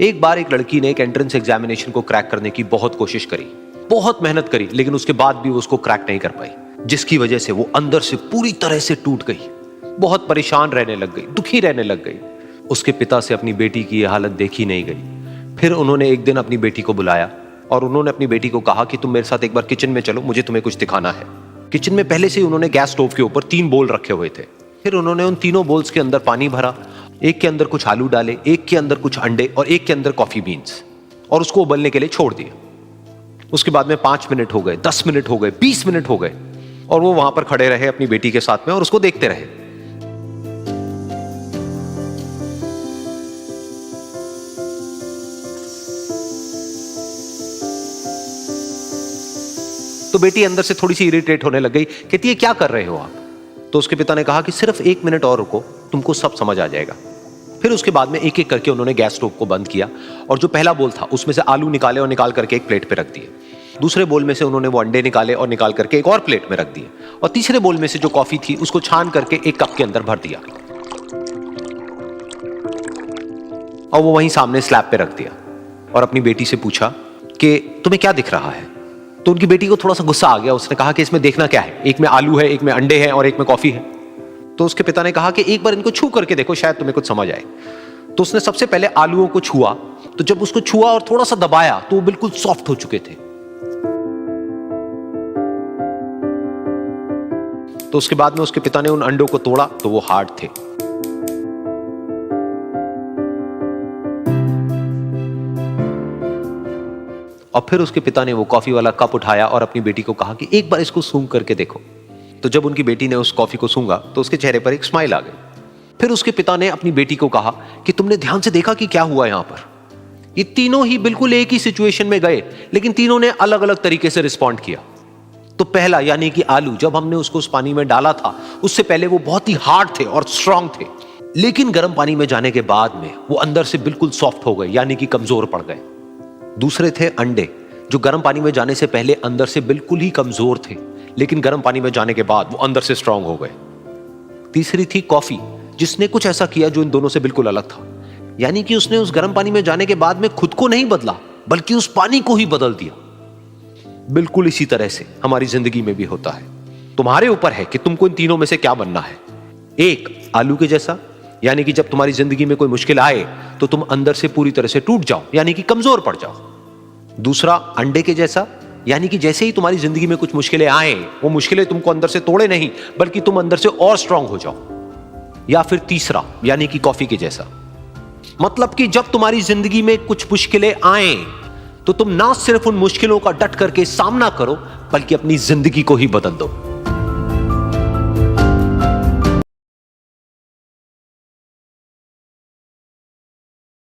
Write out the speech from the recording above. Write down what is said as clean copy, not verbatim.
एक बार एक लड़की ने एक एंट्रेंस एग्जामिनेशन को क्रैक करने की बहुत कोशिश करी, बहुत मेहनत करी, लेकिन उसके बाद भी वो उसको क्रैक नहीं कर पाई, जिसकी वजह से वो अंदर से पूरी तरह से टूट गई, बहुत परेशान रहने लग गई, दुखी रहने लग गई। उसके पिता से अपनी बेटी की यह हालत देखी नहीं गई। फिर उन्होंने एक दिन अपनी बेटी को बुलाया और उन्होंने अपनी बेटी को कहा कि तुम मेरे साथ एक बार किचन में चलो, मुझे तुम्हें कुछ दिखाना है। किचन में पहले से ही उन्होंने गैस स्टोव के ऊपर 3 बोल रखे हुए थे। फिर उन्होंने उन तीनों बोल्स के अंदर पानी भरा, एक के अंदर कुछ आलू डाले, एक के अंदर कुछ अंडे और एक के अंदर कॉफी बीन्स, और उसको उबलने के लिए छोड़ दिया। उसके बाद में 5 मिनट हो गए, 10 मिनट हो गए, 20 मिनट हो गए, और वो वहां पर खड़े रहे अपनी बेटी के साथ में और उसको देखते रहे। तो बेटी अंदर से थोड़ी सी इरिटेट होने लग गई, कहती है क्या कर रहे हो आप? तो उसके पिता ने कहा कि सिर्फ 1 मिनट और रुको, तुमको सब समझ आ जाएगा। फिर उसके बाद में एक एक करके उन्होंने गैस स्टोव को बंद किया और जो पहला बोल था उसमें से आलू निकाले और निकाल करके एक प्लेट पे रख दिए। दूसरे बोल में से उन्होंने वो अंडे निकाले और निकाल करके एक और प्लेट में रख दिए, और तीसरे बोल में से जो कॉफी थी उसको छान करके एक कप के अंदर भर दिया और वो वहीं सामने स्लैब पे रख दिया और अपनी बेटी से पूछा कि तुम्हें क्या दिख रहा है? तो उनकी बेटी को थोड़ा सा गुस्सा आ गया। उसने कहा कि इसमें देखना क्या है, एक में आलू है, एक में अंडे हैं और एक में कॉफी है। तो उसके पिता ने कहा कि एक बार इनको छू करके देखो, शायद तुम्हें कुछ समझ आए। तो उसने सबसे पहले आलूओं को छुआ, तो जब उसको छुआ और थोड़ा सा दबाया तो वो बिल्कुल सॉफ्ट हो चुके थे। तो उसके बाद में उसके पिता ने उन अंडों को तोड़ा तो वो हार्ड थे। और फिर उसके पिता ने वो कॉफी वाला कप उठाया और अपनी बेटी को कहा कि एक बार इसको सूंघ करके देखो। तो जब उनकी बेटी ने उस कॉफी को सूंघा तो उसके चेहरे पर एक स्माइल आ गई। फिर उसके पिता ने अपनी बेटी को कहा कि तुमने ध्यान से देखा कि क्या हुआ यहां पर? ये तीनों ही बिल्कुल एक ही सिचुएशन में गए, लेकिन तीनों ने अलग अलग तरीके से रिस्पॉन्ड किया। तो पहला यानी कि आलू, जब हमने उसको उस पानी में डाला था उससे पहले वो बहुत ही हार्ड थे और स्ट्रांग थे, लेकिन गर्म पानी में जाने के बाद में वो अंदर से बिल्कुल सॉफ्ट हो गए, यानी कि कमजोर पड़ गए। दूसरे थे अंडे, जो गर्म पानी में जाने से पहले अंदर से बिल्कुल ही कमजोर थे, लेकिन गर्म पानी में जाने के बाद वो अंदर से स्ट्रांग हो गए। तीसरी थी कॉफी, जिसने कुछ ऐसा किया जो इन दोनों से बिल्कुल अलग था, यानी कि उसने उस गर्म पानी में जाने के बाद में खुद को नहीं बदला, बल्कि उस पानी को ही बदल दिया। बिल्कुल इसी तरह से हमारी जिंदगी में भी होता है। तुम्हारे ऊपर है कि तुमको इन तीनों में से क्या बनना है। एक, आलू के जैसा, यानी कि जब तुम्हारी जिंदगी में कोई मुश्किल आए तो तुम अंदर से पूरी तरह से टूट जाओ, यानी कि कमजोर पड़ जाओ। दूसरा, अंडे के जैसा, यानी कि जैसे ही तुम्हारी जिंदगी में कुछ मुश्किलें आए, वो मुश्किलें तुमको अंदर से तोड़े नहीं, बल्कि तुम अंदर से और स्ट्रांग हो जाओ। या फिर तीसरा, यानी कि कॉफी के जैसा, मतलब कि जब तुम्हारी जिंदगी में कुछ मुश्किलें आए तो तुम ना सिर्फ उन मुश्किलों का डट करके सामना करो, बल्कि अपनी जिंदगी को ही बदल दो।